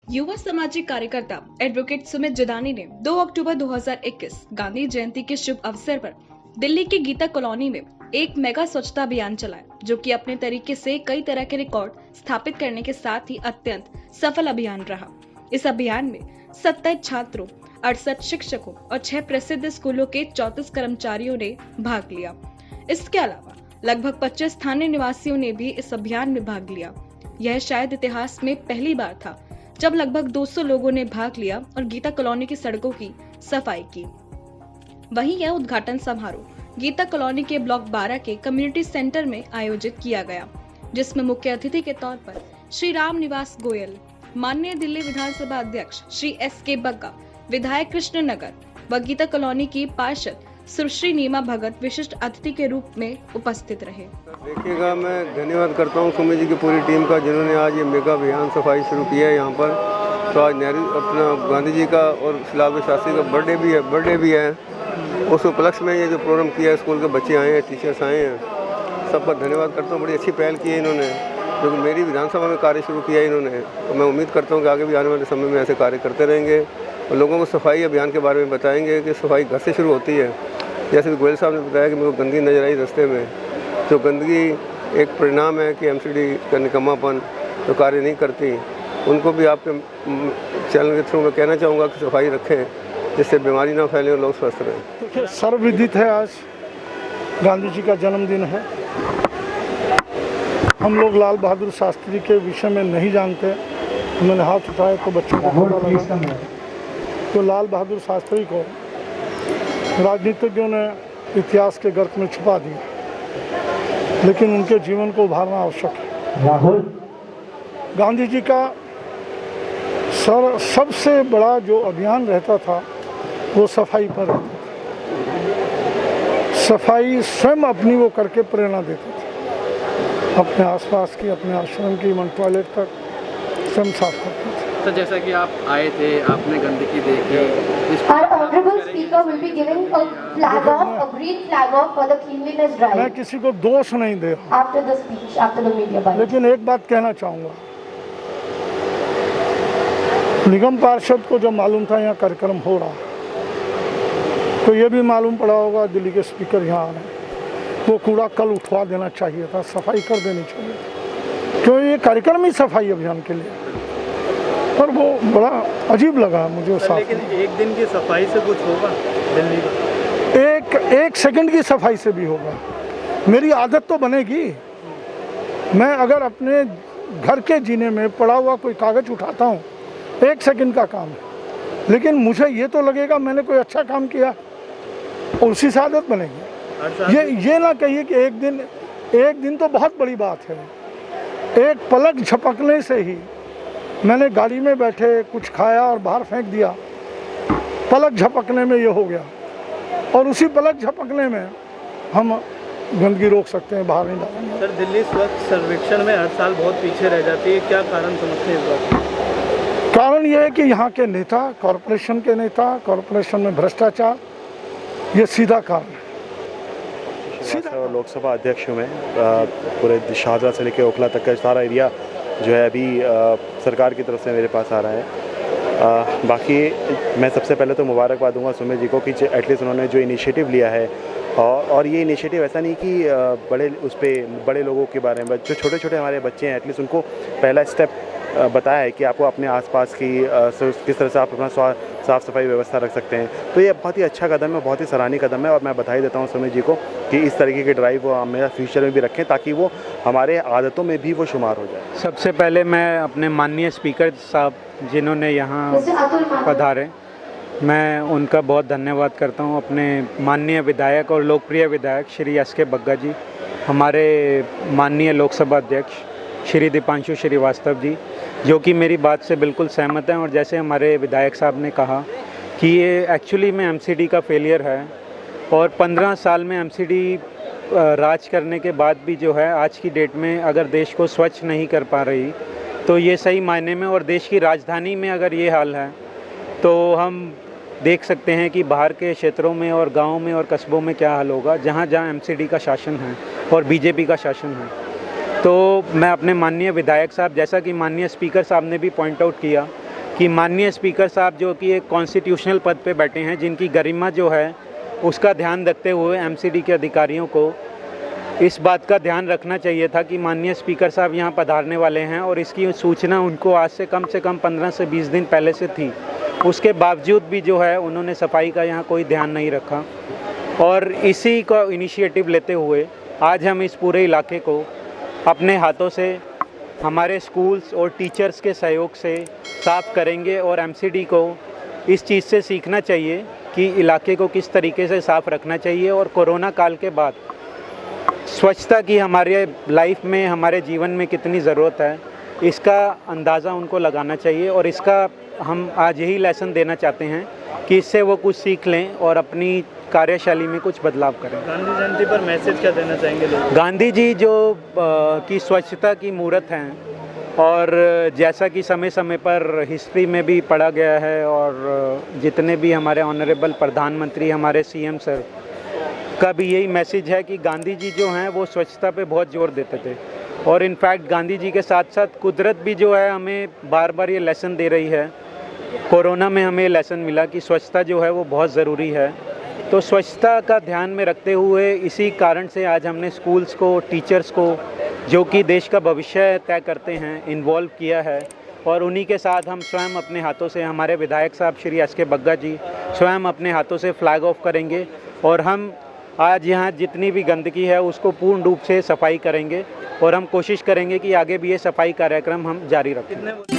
युवा सामाजिक कार्यकर्ता एडवोकेट सुमित जिदानी ने 2 अक्टूबर 2021 गांधी जयंती के शुभ अवसर पर दिल्ली की गीता कॉलोनी में एक मेगा स्वच्छता अभियान चलाया, जो कि अपने तरीके से कई तरह के रिकॉर्ड स्थापित करने के साथ ही अत्यंत सफल अभियान रहा। इस अभियान में 27 छात्रों, 68 शिक्षकों और 6 प्रसिद्ध स्कूलों के 34 कर्मचारियों ने भाग लिया। इसके अलावा लगभग 25 स्थानीय निवासियों ने भी इस अभियान में भाग लिया। यह शायद इतिहास में पहली बार था जब लगभग 200 लोगों ने भाग लिया और गीता कॉलोनी की सड़कों की सफाई की। वहीं यह उद्घाटन समारोह गीता कॉलोनी के ब्लॉक 12 के कम्युनिटी सेंटर में आयोजित किया गया, जिसमें मुख्य अतिथि के तौर पर श्री राम निवास गोयल, माननीय दिल्ली विधानसभा अध्यक्ष श्री SK बग्गा, विधायक कृष्ण नगर व गीता कॉलोनी की पार्षद सुश्री नीमा भगत विशिष्ट अतिथि के रूप में उपस्थित रहे। देखिएगा, मैं धन्यवाद करता हूँ सुमित जी की पूरी टीम का, जिन्होंने आज ये मेगा अभियान सफाई शुरू किया है यहाँ पर। तो आज नेहरू अपना गांधी जी का और लाल बहादुर शास्त्री का बर्थडे भी है। उस उपलक्ष्य में ये जो प्रोग्राम किया है, स्कूल के बच्चे आए हैं, टीचर्स आए हैं, सबका धन्यवाद करता हूँ। बड़ी अच्छी पहल की है इन्होंने, क्योंकि मेरी विधानसभा में कार्य शुरू किया है इन्होंने। तो मैं उम्मीद करता हूँ कि आगे भी आने वाले समय में ऐसे कार्य करते रहेंगे और लोगों को सफाई अभियान के बारे में बताएंगे कि सफाई घर से शुरू होती है। जैसे गोयल साहब ने बताया कि मेरे को गंदगी नजर आई रास्ते में, तो गंदगी एक परिणाम है कि MCD का निकम्मापन जो कार्य नहीं करती, उनको भी आपके चैनल के थ्रू मैं कहना चाहूँगा कि सफाई रखें, जिससे बीमारी ना फैले और लोग स्वस्थ रहें। देखिए, सर्वविदित है आज गांधी जी का जन्मदिन है। हम लोग लाल बहादुर शास्त्री के विषय में नहीं जानते। उन्होंने हाथ उठाया तो बच्चों को पता लगा। तो लाल बहादुर शास्त्री को राजनीतिज्ञों ने इतिहास के गर्त में छुपा दिया, लेकिन उनके जीवन को उभारना आवश्यक है। गांधी जी का सबसे बड़ा जो अभियान रहता था वो सफाई पर रहता था। सफाई स्वयं अपनी वो करके प्रेरणा देते थे। अपने आसपास की, अपने आश्रम की, इवन टॉयलेट तक स्वयं साफ करते थे। तो जैसा कि आप आए थे, आपने गंदगी देखी। Our honorable speaker will be giving a flag off, a green flag off for the cleanliness drive. मैं किसी को दोष नहीं दे रहा। After the speech, after the media bite. लेकिन एक बात कहना चाहूँगा, निगम पार्षद को जब मालूम था यहाँ कार्यक्रम हो रहा, तो ये भी मालूम पड़ा होगा दिल्ली के स्पीकर यहाँ आ रहे हैं, वो कूड़ा कल उठवा देना चाहिए था, सफाई कर देनी चाहिए थी, क्यों ये कार्यक्रम ही सफाई अभियान के लिए। पर वो बड़ा अजीब लगा मुझे। लेकिन एक दिन की सफाई से कुछ होगा दिल्ली में? एक सेकंड की सफाई से भी होगा। मेरी आदत तो बनेगी। मैं अगर अपने घर के जीने में पड़ा हुआ कोई कागज उठाता हूँ, 1 सेकंड का काम है, लेकिन मुझे ये तो लगेगा मैंने कोई अच्छा काम किया, और उसी से आदत बनेगी। ये ना कहिए कि एक दिन तो बहुत बड़ी बात है। एक पलक झपकने से ही, मैंने गाड़ी में बैठे कुछ खाया और बाहर फेंक दिया, पलक झपकने में ये हो गया, और उसी पलक झपकने में हम गंदगी रोक सकते हैं, बाहर नहीं डालेंगे। सर, दिल्ली स्वच्छ सर्वेक्षण में हर साल बहुत पीछे रह जाती है, क्या कारण समझते हैं इस बात? कारण ये है कि यहाँ के नेता, कॉरपोरेशन के नेता, कॉरपोरेशन में भ्रष्टाचार, ये सीधा कारण है। लोकसभा अध्यक्ष में पूरे शाहजहाँ से लेकर ओखला तक का सारा एरिया जो है अभी सरकार की तरफ से मेरे पास आ रहा है। बाकी मैं सबसे पहले तो मुबारकबाद दूंगा सुमित जी को कि एटलीस्ट उन्होंने जो इनिशिएटिव लिया है, और ये इनिशिएटिव ऐसा नहीं कि बड़े लोगों के बारे में, जो छोटे छोटे हमारे बच्चे हैं, एटलीस्ट उनको पहला स्टेप बताया है कि आपको अपने आसपास की किस तरह से आप अपना साफ़ सफाई व्यवस्था रख सकते हैं। तो ये बहुत ही अच्छा कदम है, बहुत ही सराहनीय कदम है, और मैं बधाई देता हूँ सुमित जी को कि इस तरीके के ड्राइव वो हमें फ्यूचर में भी रखें, ताकि वो हमारे आदतों में भी वो शुमार हो जाए। सबसे पहले मैं अपने माननीय स्पीकर साहब जिन्होंने यहाँ पधारे, मैं उनका बहुत धन्यवाद करता हूँ। अपने माननीय विधायक और लोकप्रिय विधायक श्री SK बग्गा जी, हमारे माननीय लोकसभा अध्यक्ष श्री दीपांशु श्रीवास्तव जी, जो कि मेरी बात से बिल्कुल सहमत हैं। और जैसे हमारे विधायक साहब ने कहा कि ये एक्चुअली में MCD का फेलियर है, और 15 साल में MCD राज करने के बाद भी जो है आज की डेट में अगर देश को स्वच्छ नहीं कर पा रही, तो ये सही मायने में, और देश की राजधानी में अगर ये हाल है, तो हम देख सकते हैं कि बाहर के क्षेत्रों में और गाँव में और कस्बों में क्या हाल होगा, जहाँ MCD का शासन है और BJP का शासन है। तो मैं अपने माननीय विधायक साहब, जैसा कि माननीय स्पीकर साहब ने भी पॉइंट आउट किया कि माननीय स्पीकर साहब जो कि एक कॉन्स्टिट्यूशनल पद पे बैठे हैं, जिनकी गरिमा जो है उसका ध्यान रखते हुए एमसीडी के अधिकारियों को इस बात का ध्यान रखना चाहिए था कि माननीय स्पीकर साहब यहाँ पधारने वाले हैं, और इसकी सूचना उनको आज से कम 15 से 20 दिन पहले से थी। उसके बावजूद भी जो है उन्होंने सफाई का यहाँ कोई ध्यान नहीं रखा, और इसी का इनिशिएटिव लेते हुए आज हम इस पूरे इलाके को अपने हाथों से हमारे स्कूल्स और टीचर्स के सहयोग से साफ़ करेंगे। और एमसीडी को इस चीज़ से सीखना चाहिए कि इलाके को किस तरीके से साफ़ रखना चाहिए, और कोरोना काल के बाद स्वच्छता की हमारे लाइफ में, हमारे जीवन में कितनी ज़रूरत है, इसका अंदाज़ा उनको लगाना चाहिए। और इसका हम आज यही लेसन देना चाहते हैं कि इससे वो कुछ सीख लें और अपनी कार्यशैली में कुछ बदलाव करें। गांधी जयंती पर मैसेज क्या देना चाहेंगे लोग? गांधी जी जो की स्वच्छता की मूर्त हैं, और जैसा कि समय समय पर हिस्ट्री में भी पढ़ा गया है, और जितने भी हमारे ऑनरेबल प्रधानमंत्री, हमारे सीएम सर का भी यही मैसेज है कि गांधी जी जो हैं वो स्वच्छता पे बहुत जोर देते थे। और इनफैक्ट गांधी जी के साथ साथ कुदरत भी जो है हमें बार बार ये लेसन दे रही है। कोरोना में हमें लेसन मिला कि स्वच्छता जो है वो बहुत ज़रूरी है। तो स्वच्छता का ध्यान में रखते हुए इसी कारण से आज हमने स्कूल्स को, टीचर्स को, जो कि देश का भविष्य तय करते हैं, इन्वॉल्व किया है। और उन्हीं के साथ हम स्वयं अपने हाथों से, हमारे विधायक साहब श्री एस.के. बग्गा जी स्वयं अपने हाथों से फ्लैग ऑफ करेंगे, और हम आज यहाँ जितनी भी गंदगी है उसको पूर्ण रूप से सफाई करेंगे, और हम कोशिश करेंगे कि आगे भी ये सफाई कार्यक्रम हम जारी रखें।